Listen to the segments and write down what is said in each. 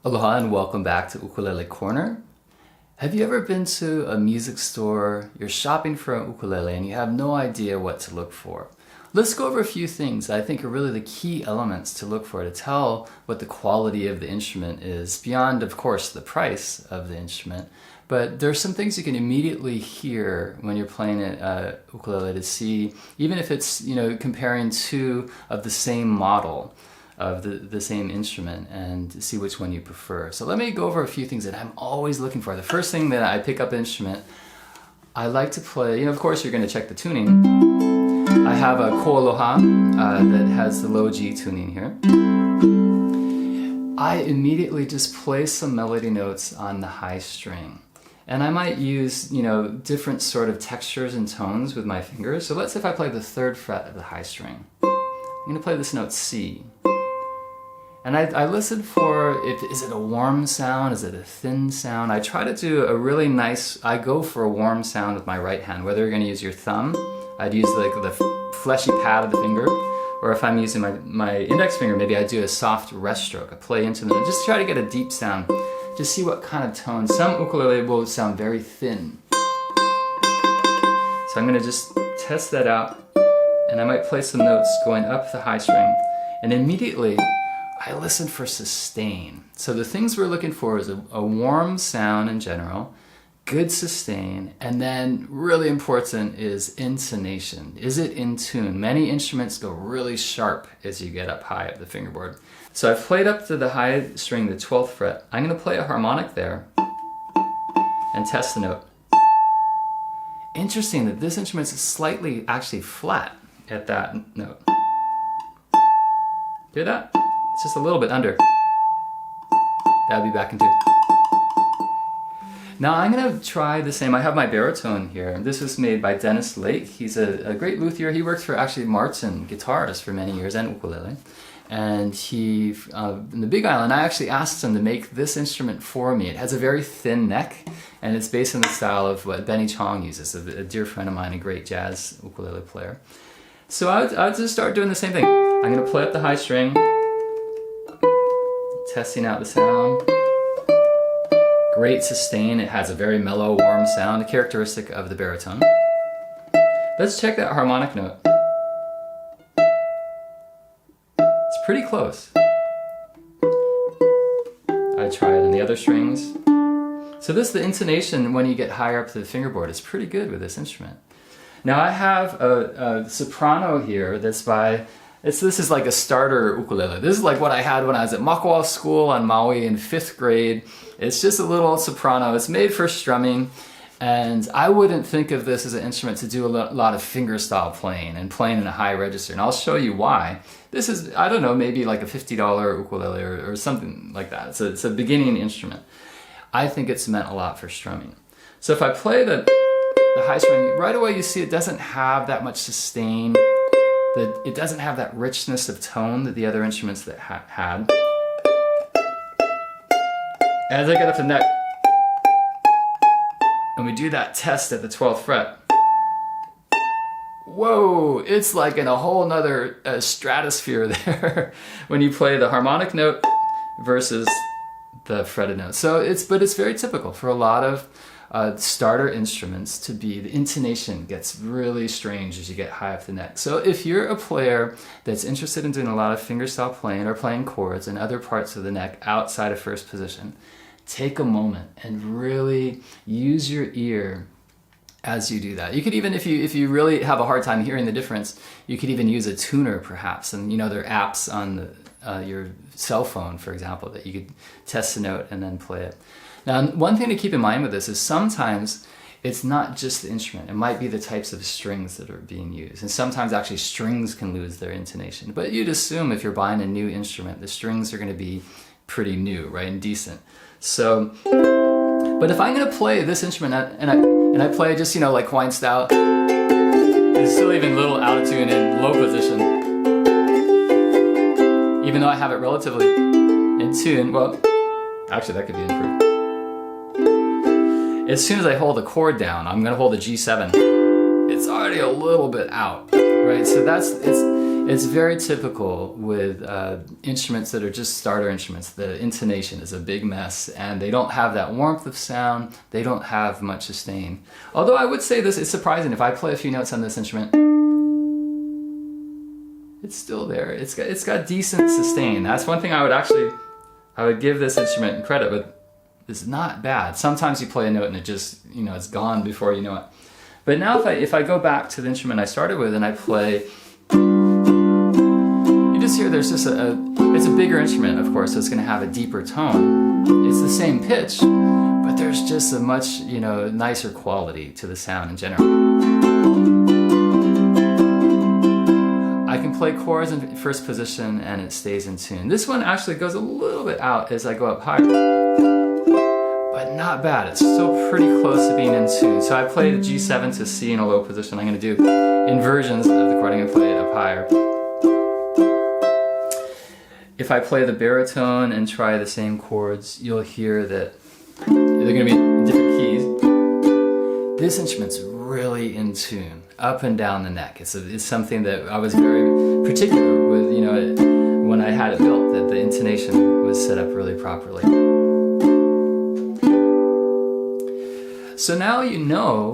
Aloha and welcome back to Ukulele Corner. Have you ever been to a music store, you're shopping for an ukulele and you have no idea what to look for? Let's go over a few things that I think are really the key elements to look for to tell what the quality of the instrument is, beyond of course the price of the instrument. But there's some things you can immediately hear when you're playing a ukulele to see, even if it's, comparing two of the same model of the same instrument and see which one you prefer. So let me go over a few things that I'm always looking for. The first thing that I pick up an instrument, I like to play, of course you're going to check the tuning. I have a Ko Aloha that has the low G tuning here. I immediately just play some melody notes on the high string. And I might use, different sort of textures and tones with my fingers. So let's say if I play the 3rd fret of the high string. I'm going to play this note C. And I listen for, is it a warm sound? Is it a thin sound? I try to do a really nice, I go for a warm sound with my right hand. Whether you're going to use your thumb, I'd use the fleshy pad of the finger. Or if I'm using my index finger, maybe I do a soft rest stroke. I play into the note, just try to get a deep sound. Just see what kind of tone. Some ukulele will sound very thin. So I'm going to just test that out. And I might play some notes going up the high string. And immediately, I listen for sustain. So the things we're looking for is a warm sound in general, good sustain, and then really important is intonation. Is it in tune? Many instruments go really sharp as you get up high up the fingerboard. So I've played up to the high string, the 12th fret. I'm going to play a harmonic there and test the note. Interesting that this instrument is slightly actually flat at that note. Hear that? It's just a little bit under. That'll be back in tune. Now I'm going to try the same. I have my baritone here. This was made by Dennis Lake. He's a great luthier. He worked for actually Martin Guitars for many years and ukulele. And he, in the Big Island, I actually asked him to make this instrument for me. It has a very thin neck, and it's based on the style of what Benny Chong uses, a dear friend of mine, a great jazz ukulele player. So I'll just start doing the same thing. I'm going to play up the high string, testing out the sound. Great sustain. It has a very mellow, warm sound, a characteristic of the baritone. Let's check that harmonic note. It's pretty close. I try it on the other strings. So the intonation when you get higher up to the fingerboard is pretty good with this instrument. Now I have a Soprano here that's by, this is like a starter ukulele. This is like what I had when I was at Makawao School on Maui in 5th grade. It's just a little Soprano. It's made for strumming, and I wouldn't think of this as an instrument to do a lot of fingerstyle playing and playing in a high register, and I'll show you why. This is, I don't know, maybe like a $50 ukulele or something like that. It's a beginning instrument. I think it's meant a lot for strumming. So if I play the high string, right away you see it doesn't have that much sustain. It doesn't have that richness of tone that the other instruments that had. As I get up to the neck, and we do that test at the 12th fret, whoa, it's like in a whole nother stratosphere there when you play the harmonic note versus the fretted note. But it's very typical for a lot of starter instruments to be, the intonation gets really strange as you get high up the neck. So if you're a player that's interested in doing a lot of fingerstyle playing or playing chords and other parts of the neck outside of first position, take a moment and really use your ear as you do that. You could even, if you really have a hard time hearing the difference, you could even use a tuner perhaps. And there are apps on your cell phone, for example, that you could test the note and then play it. Now, one thing to keep in mind with this is sometimes it's not just the instrument. It might be the types of strings that are being used. And sometimes actually strings can lose their intonation. But you'd assume if you're buying a new instrument, the strings are going to be pretty new, right, and decent. So, but if I'm going to play this instrument and I play just, like Hawaiian style, it's still even a little out of tune in low position. Even though I have it relatively in tune, well, actually that could be improved. As soon as I hold the chord down, I'm going to hold the G7. It's already a little bit out, right? So It's very typical with instruments that are just starter instruments. The intonation is a big mess, and they don't have that warmth of sound. They don't have much sustain. Although I would say this, it's surprising. If I play a few notes on this instrument, it's still there. It's got decent sustain. That's one thing I would give this instrument credit, but it's not bad. Sometimes you play a note and it just, it's gone before you know it. But now if I go back to the instrument I started with and I play, you just hear there's just it's a bigger instrument, of course, so it's going to have a deeper tone. It's the same pitch, but there's just a much, nicer quality to the sound in general. I can play chords in first position and it stays in tune. This one actually goes a little bit out as I go up higher, but not bad. It's still pretty close to being in tune. So I play the G7 to C in a low position. I'm going to do inversions of the chord. I'm going to play it up higher. If I play the baritone and try the same chords, you'll hear that they're going to be in different keys. This instrument's really in tune, up and down the neck. It's something that I was very particular with, when I had it built, that the intonation was set up really properly. So now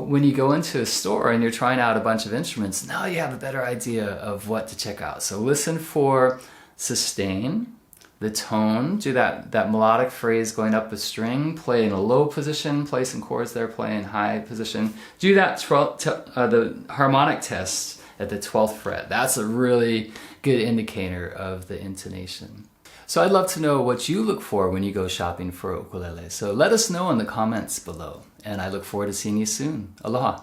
when you go into a store and you're trying out a bunch of instruments, now you have a better idea of what to check out. So listen for sustain, the tone, do that melodic phrase going up a string, play in a low position, play some chords there, play in high position. Do that the harmonic test at the 12th fret. That's a really good indicator of the intonation. So I'd love to know what you look for when you go shopping for a ukulele. So let us know in the comments below, and I look forward to seeing you soon. Aloha.